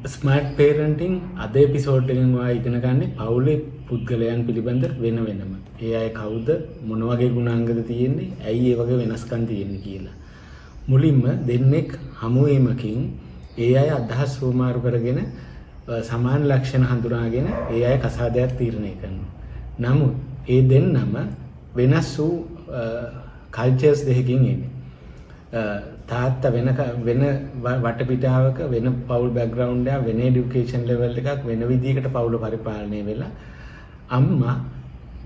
Smart parenting අද episode එකෙන් ඔයා ඉගෙන ගන්න පවුලේ පුද්ගලයන් පිළිබඳ වෙන වෙනම. ඒ අය කවුද, මොන වගේ ගුණාංගද තියෙන්නේ, ඇයි ඒ වගේ වෙනස්කම් තියෙන්නේ කියලා. මුලින්ම දෙන්නෙක් හමුවීමකින් ඒ අය අදහස් වමාරු කරගෙන සමාන ලක්ෂණ හඳුනාගෙන ඒ අය කසාදයක් තීරණය කරනවා. නමුත් ඒ දෙන්නම වෙනස් වූ කල්චර්ස් දෙකකින් එන්නේ. තාත්තා වෙන වටපිටාවක වෙන පවුල් බෑග්ග්‍රවුන්ඩ් එක වෙන এডুকেෂන් ලෙවල් එකක් වෙන විදිහකට පවුල පරිපාලනය වෙලා අම්මා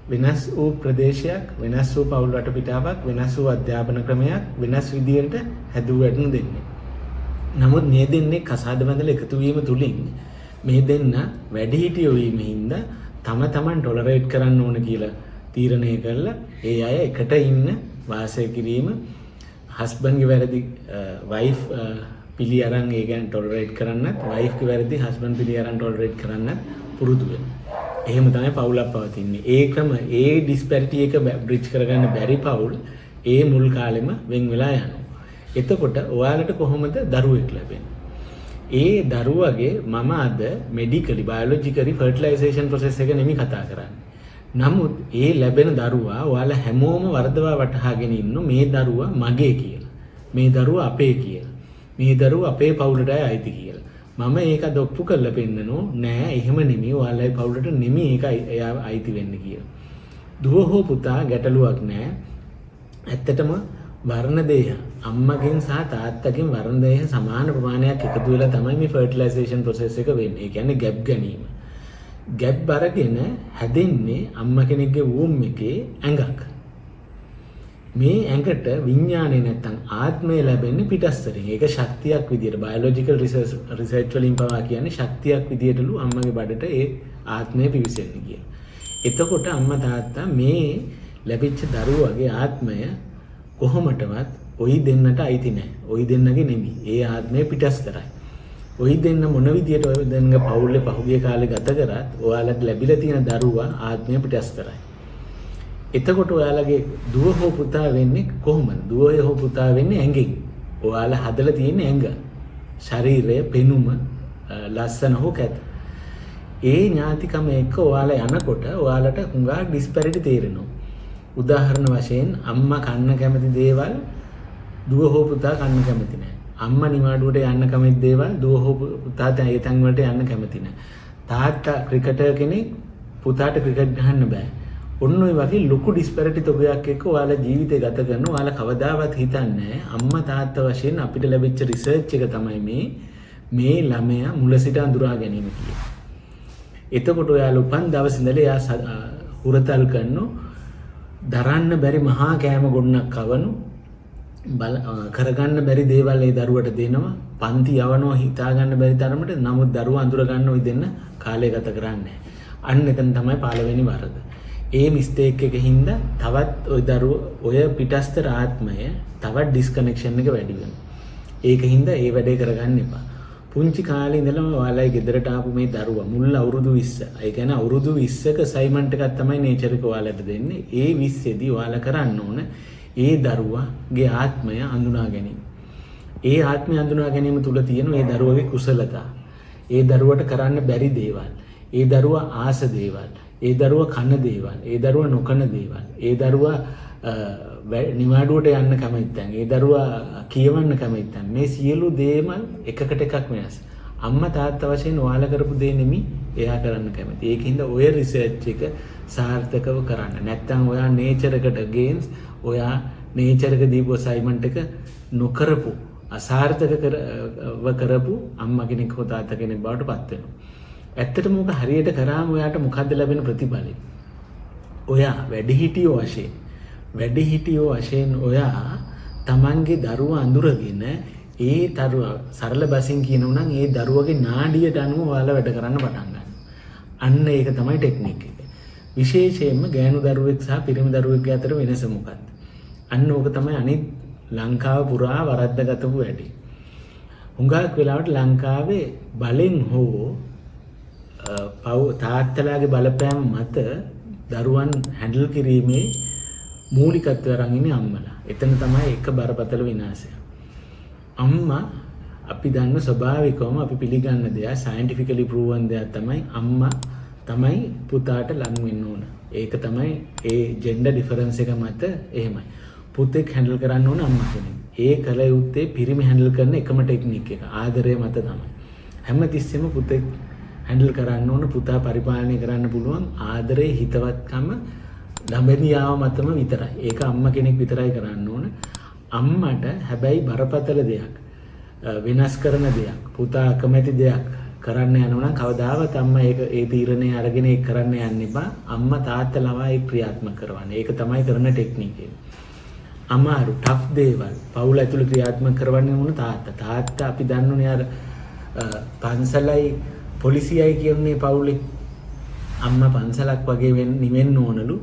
වෙනස් වූ ප්‍රදේශයක් වෙනස් වූ පවුල් වටපිටාවක් වෙනස් වූ අධ්‍යාපන ක්‍රමයක් වෙනස් විදිහකට හැදුවටන දෙන්නේ. නමුත් මේ දෙන්නේ කසාද බඳලා එකතු වීම තුලින් මේ දෙන්න වැඩිහිටියෝ වීමෙන් හින්දා තමන් ටොලරේට් කරන්න ඕන කියලා තීරණය කළා. ඒ අය එකට ඉන්න වාසය කිරීම හස්බන්ඩ්ගේ වැරදි වයිෆ් පිළි අරන් ඒ ගැන ටොලරේට් කරන්නත් වයිෆ්ගේ වැරදි හස්බන්ඩ් පිළි අරන් ටොලරේට් කරන්නත් පුරුදු වෙනවා. එහෙම තමයි පවුලක් පවතින්නේ. ඒකම ඒ ඩිස්පැරිටි එක බ්‍රිජ් කරගන්න බැරි පවුල් ඒ මුල් කාලෙම වෙන් වෙලා යනවා. එතකොට ඔයාලට කොහොමද දරුවෙක් ලැබෙන්නේ? ඒ දරුවගේ මම අද මෙඩිකලි බයොලොජිකලි ෆර්ටිලයිසේෂන් ප්‍රොසෙස් එක නෙමෙයි කතා කරන්නේ. නමුත් ඒ ලැබෙන දරුවා ඔයාලා හැමෝම වර්ධවා වටහාගෙන ඉන්න මේ දරුවා මගේ කියලා. මේ දරුවා අපේ කියලා. මේ දරුවා අපේ පවුලටයි අයිති කියලා. මම ඒක දොප්පු කරලා පෙන්නනෝ නෑ එහෙම නෙමෙයි ඔයාලගේ පවුලට නෙමෙයි ඒක එයා අයිති වෙන්නේ කියලා. දුව හෝ පුතා ගැටලුවක් නෑ. ඇත්තටම වර්ණ දේහ අම්මගෙන් සහ තාත්තගෙන් වර්ණ දේහ සමාන ප්‍රමාණයක් එකතු වෙලා තමයි මේ ෆර්ටිලයිසේෂන් ප්‍රොසෙස් එක වෙන්නේ. ඒ කියන්නේ ගැප් ගැනීම. ගැප් අරගෙන හැදෙන්නේ අම්මා කෙනෙක්ගේ වූම් එකේ ඇඟක්. මේ ඇඟට විඥානේ නැත්තම් ආත්මය ලැබෙන්නේ පිටස්තරින්. ඒක ශක්තියක් විදියට බයොලොජිකල් රිසර්ච් වලින් පවා කියන්නේ ශක්තියක් විදියටලු අම්මගේ බඩට ඒ ආත්මය පිවිසෙන්නේ කියලා. එතකොට අම්මා තාත්තා මේ ලැබිච්ච දරුවගේ ආත්මය කොහොමටවත් ඔයි දෙන්නට අයිති නැහැ. ඔයි දෙන්නගේ නෙමෙයි. ඒ ආත්මය පිටස්තරයි. ඔයි දෙන්න මොන විදියට ඔය දෙන්නගේ පවුලේ පහුගිය කාලේ ගත කරත් ඔයාලට ලැබිලා තියෙන දරුවා ආත්මය පිටස්තරයි. එතකොට ඔයාලගේ දුව හෝ පුතා වෙන්නේ කොහොමද? දුව හෝ පුතා වෙන්නේ ඇඟෙන්. ඔයාලා හදලා තියෙන ඇඟ. ශරීරය, පෙනුම, ලස්සන හෝ කැත. ඒ ඥාතිකම එක්ක ඔයාලා යනකොට ඔයාලට හුඟා ඩිස්පැරිටි තේරෙනවා. උදාහරණ වශයෙන් අම්මා කන්න කැමති දේවල් දුව හෝ පුතා කන්න කැමති නැහැ. අම්මා නිවාඩුවට යන්න කැමති දේවල් දුව හෝ පුතා ඒ තැන් වලට යන්න කැමති නැහැ. තාත්තා ක්‍රිකටර් කෙනෙක් පුතාට ක්‍රිකට් ගහන්න බෑ. ඔන්න ඔය වගේ ලොකු ඩිස්පැරිටි තොගයක් එක්ක ඔයාලා ජීවිතය ගත කරනවා. ඔයාලා කවදාවත් හිතන්නේ අම්මා තාත්තා වශයෙන් අපිට ලැබිච්ච රිසර්ච් එක තමයි මේ ළමයා මුල සිට අඳුරා ගැනීම කියන්නේ. එතකොට ඔයාලා උපන් දවස් ඉඳලා එයා හුරතල් කරනෝ දරන්න බැරි මහා කෑම ගොන්නක් කවනු කරගන්න බැරි දේවල් ඒ දරුවට දෙනවා. පන්ති යවනවා හිතා ගන්න බැරි තරමට. නමුත් දරුවා අඳුර ගන්න ඔය දෙන්න කාලය ගත කරන්නේ. අන්න එතන තමයි පළවෙනි වරද. ඒ මිස්ටේක් එක හින්දා තවත් ඔය පිටස්තර ආත්මය තවත් ඩිස්කනෙක්ෂන් එක වැඩි වෙනවා. ඒක හින්දා ඒ වැඩේ කරගන්න එපා. පුංචි කාලේ ඉඳලම ඔයාලයි ගෙදරට ආපු මේ දරුවා මුල් අවුරුදු 20. ඒ කියන්නේ අවුරුදු 20ක අසයින්මන්ට් එකක් තමයි නේචර් එක ඔයාලට දෙන්නේ. ඒ 20 දී ඔයාලා කරන්න ඕන ඒ දරුවාගේ ආත්මය අඳුනා ගැනීම. ඒ ආත්මය අඳුනා ගැනීම තුල තියෙන ඒ දරුවගේ කුසලතා. ඒ දරුවට කරන්න බැරි දේවල්. ඒ දරුවා ආස දේවල්. ඒ දරුවා කන දේවල්. ඒ දරුවා නොකන දේවල්. ඒ දරුවා නිවාඩුවට යන්න කැමතියි. ඒ දරුවා කියවන්න කැමතියි. මේ සියලු දේවල් එකකට එකක් වෙනස්. අම්මා තාත්තා වශයෙන් ඔයාලා කරපු දේ නෙමෙයි එයා කරන්න කැමති. ඒකින්ද ඔය රිසර්ච් එක සාර්ථකව කරන්න. නැත්නම් ඔයා නේචර් එකට ගේම්ස් ඔයා නේචර් එක දීපු අසයින්මන්ට් එක නොකරපු අසාර්ථකව කරපු අම්මා කෙනෙක් හෝ තාත්තා කෙනෙක් බවට පත් වෙනවා. ඇත්තටම මොක හරියට කරාම ඔයාට මොකද්ද ලැබෙන ප්‍රතිඵලය? ඔයා වැඩිහිටියෝ වශයෙන් ඔයා තමන්ගේ දරුවා අඳුරගෙන ඒ දරුවා සරල බසින් කියනවා නම් ඒ දරුවගේ නාඩියට අනුව ඔයාලා වැඩ කරන්න පටන් ගන්නවා. අන්න ඒක තමයි ටෙක්නික් එක. විශේෂයෙන්ම ගෑනු දරුවෙක් සහ පිරිමි දරුවෙක් අතර වෙනස මොකක්ද? අන්න ඕක තමයි අනිත් ලංකාව පුරා වරද්දගතපු වැඩි. හුඟක් වෙලාවට ලංකාවේ බලෙන් හෝ තාත්තලාගේ බලපෑම මත දරුවන් හැන්ඩල් කිරීමේ මූලිකත්වය අරන් ඉන්නේ අම්මලා. එතන තමයි එක බරපතල විනාශය. අම්මා අපි දන්න ස්වභාවිකවම අපි පිළිගන්න දෙයක් සයන්ටිෆිකලි ප්‍රූවන් දෙයක් තමයි අම්මා තමයි පුතාට ලං වෙන්න ඕන. ඒක තමයි ඒ ජෙන්ඩර් ඩිෆරන්ස් එක මත එහෙමයි. පුතෙක් හැන්ඩල් කරන්න ඕන අම්මා කෙනෙක්. ඒ කල යුත්තේ පිරිමි හැන්ඩල් කරන එකම ටෙක්නික් එක. ආදරය මත තමයි. හැමතිස්සෙම පුතෙක් හැන්ඩල් කරන්න ඕන පුතා පරිපාලනය කරන්න පුළුවන් ආදරේ හිතවත්කම ළමනියාව මතම විතරයි. ඒක අම්මා කෙනෙක් විතරයි කරන්න ඕන. අම්මට හැබැයි බරපතල දෙයක් වෙනස් කරන දෙයක් පුතා අකමැති දෙයක් කරන්න යනවා නම් කවදාවත් අම්මා ඒ තීරණය අරගෙන ඒක කරන්න යන්න එපා. අම්මා තාත්තා ළමා ඒක ක්‍රියාත්මක කරවන්නේ. ඒක තමයි කරන ටෙක්නික් එක. අමාරු ටෆ් දේවල් පවුල ඇතුළේ ක්‍රියාත්මක කරවන්නේ මොන තාත්තා අපි දන්නුනේ අර පන්සලයි පොලිසියයි කියන්නේ පවුලේ අම්මා පන්සලක් වගේ නිවෙන්න ඕනලු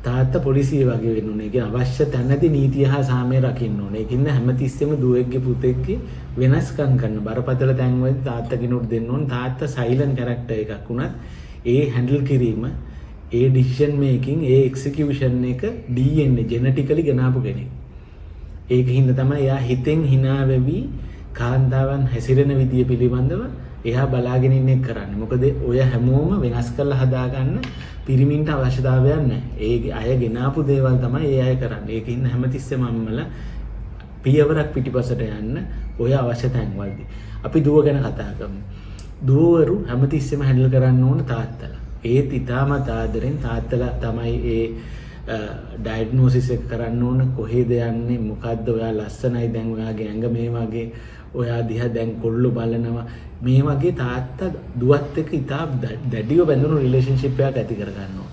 තාත්තා පොලිසිය වගේ වෙන්න ඕනේ. ඒක අවශ්‍ය තැනදී නීතිය හා සාමය රකින්න ඕනේ. ඒකින්ද හැමතිස්සෙම දුවෙක්ගේ පුතෙක්ගේ වෙනස්කම් කරන බරපතල තැන්වලදී තාත්තා කෙනෙකුට දෙන්න ඕනේ. තාත්තා සයිලන්ට් කැරක්ටර් එකක් වුණත් ඒ හැන්ඩල් කිරීම ඒ ඩිසිෂන් මේකින් ඒ එක්සිකියුෂන් එක DNA ජෙනටිකලි ගෙනාපු කෙනෙක්. ඒකින්ද තමයි එයා හිතෙන් hina වෙවි කාන්තාවන් හැසිරෙන විදිය පිළිබඳව එයා බලාගෙන ඉන්නේ කරන්නේ. මොකද ඔය හැමෝම වෙනස් කරලා හදාගන්න පිරිමින්ට අවශ්‍යතාවයක් නැහැ. ඒ අය ගෙනාපු දේවල් තමයි ඒ අය කරන්නේ. ඒකින් හැමතිස්සෙම අම්මලා පියවරක් පිටිපසට යන්න ඔය අවශ්‍ය තැන්වලදී. අපි දුව ගැන කතා කරමු. දුවවරු හැමතිස්සෙම හැන්ඩල් කරන්න ඕන තාත්තලා. ඒත් ඉතාමත් ආදරෙන් තාත්තලා තමයි ඒ ඩයග්නෝසිස් එක කරන්න ඕන. කොහෙද යන්නේ මොකද්ද ඔයා ලස්සනයි දැන් ඔයාගේ ඇඟ මේ වගේ ඔයා දිහා දැන් කොල්ලෝ බලනවා මේ වගේ තාත්තා දුවත් එක්ක ඉතා දැඩිව බැඳුණු රිලේෂන්ෂිප් එකක් ඇති කර ගන්නවා.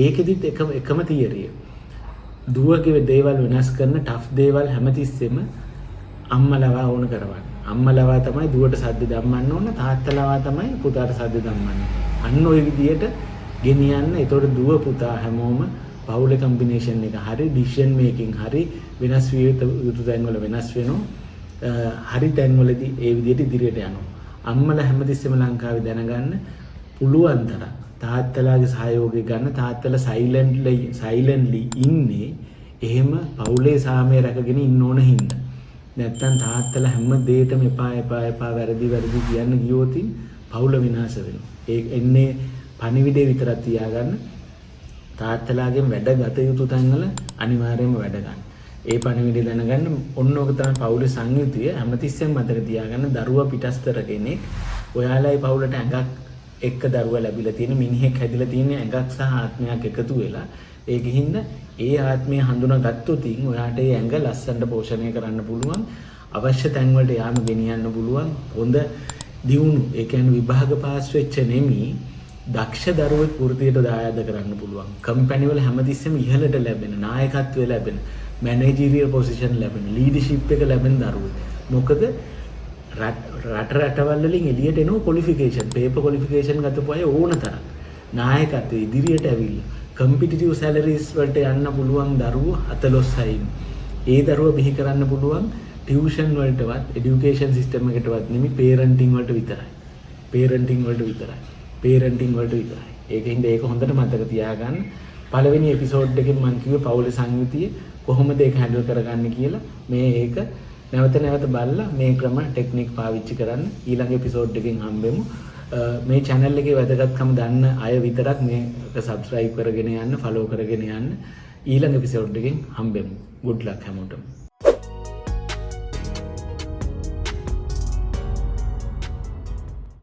ඒකෙදිත් එකම තියරිය. දුවගේ දේවල් වෙනස් කරන ටෆ් දේවල් හැමතිස්සෙම අම්මලවා ඕන කරවන්න. අම්මලවා තමයි දුවට සද්ද දම්මන්න ඕන. තාත්තලවා තමයි පුතාට සද්ද දම්මන්න. අන්න ওই විදියට ගෙනියන්න. ඒතකොට දුව පුතා හැමෝම පවුලේ කම්බිනේෂන් එක හරි ඩිසිෂන් මේකින් හරි වෙනස් විය යුතු තැන්වල වෙනස් වෙනවා. හරි තැන්වලදී ඒ විදියට ඉදිරියට යනවා. අම්මලා හැමතිස්සෙම ලංකාවේ දැනගන්න පුළුවන් තරම් තාත්තලාගේ සහයෝගය ගන්න. තාත්තලා සයිලන්ට්ලි ඉන්නේ එහෙම පවුලේ සාමය රැකගෙන ඉන්න ඕන හින්දා. නැත්තම් තාත්තලා හැම දෙයකම එපා වැරදි කියන්න ගියොත් පවුල විනාශ වෙනවා. ඒ එන්නේ පණිවිඩේ විතරක් තියාගන්න. තාත්තලාගෙන් වැඩ ගත යුතු තැන්වල අනිවාර්යයෙන්ම වැඩ ගන්න. ඒ පණිවිඩය දැනගන්න. ඔන්න ඔක තමයි පවුලේ සංයුතිය. හැමතිස්සෙම මතක තියාගන්න දරුවා පිටස්තර කෙනෙක්. ඔයාලයි පවුලට ඇඟක් එක්ක දරුවා ලැබිලා තියෙන මිනිහෙක් හැදිලා තියෙන ඇඟක් සහ ආත්මයක් එකතු වෙලා ඒකින්ද ඒ ආත්මය හඳුනාගත්තොත් ඔයාට ඒ ඇඟ ලස්සනට පෝෂණය කරන්න පුළුවන්. අවශ්‍ය තැන් වලට යාම ගෙනියන්න පුළුවන්. හොඳ දියුණු ඒ කියන්නේ විභාග පාස් වෙච්ච නෙමි දක්ෂ දරුවෙක් වෘත්තියට දායාද කරන්න පුළුවන්. කම්පැනි වල හැමතිස්සෙම ඉහළට ලැබෙන නායකත්වය ලැබෙන මැනේජරියල් පොසිෂන් ලැබෙන ලීඩර්ෂිප් එක ලැබෙන දරුවෙක්. මොකද රටවල් වලින් එළියට එන ක්වොලිෆිකේෂන් පේපර් ක්වොලිෆිකේෂන් ගතපු අය ඕන තරම් නායකත්වයේ ඉදිරියට ඇවිල්ලා කම්පිටිටිව් සැලරිස් වලට යන්න පුළුවන් දරුවෝ 14යි. ඒ දරුවෝ බිහි කරන්න පුළුවන් ටියුෂන් වලටවත් এডুকেෂන් සිස්ටම් එකටවත් නෙමෙයි පේරන්ටින් වලට විතරයි. ඒකින්ද ඒක හොඳට මතක තියාගන්න. පළවෙනි එපිසෝඩ් එකෙන් මම කිව්වේ පවුලේ සංයුතිය කොහොමද ඒක හැන්ඩල් කරගන්නේ කියලා. මේ ඒක නැවත බලලා මේ ක්‍රම ටෙක්නික් පාවිච්චි කරන්න. ඊළඟ එපිසෝඩ් එකෙන් හම්බෙමු. මේ channel එකේ වැදගත්කම දන්න අය විතරක් මේක subscribe කරගෙන යන්න, follow කරගෙන යන්න. ඊළඟ එපිසෝඩ් එකෙන් හම්බෙමු. good luck හැමෝටම.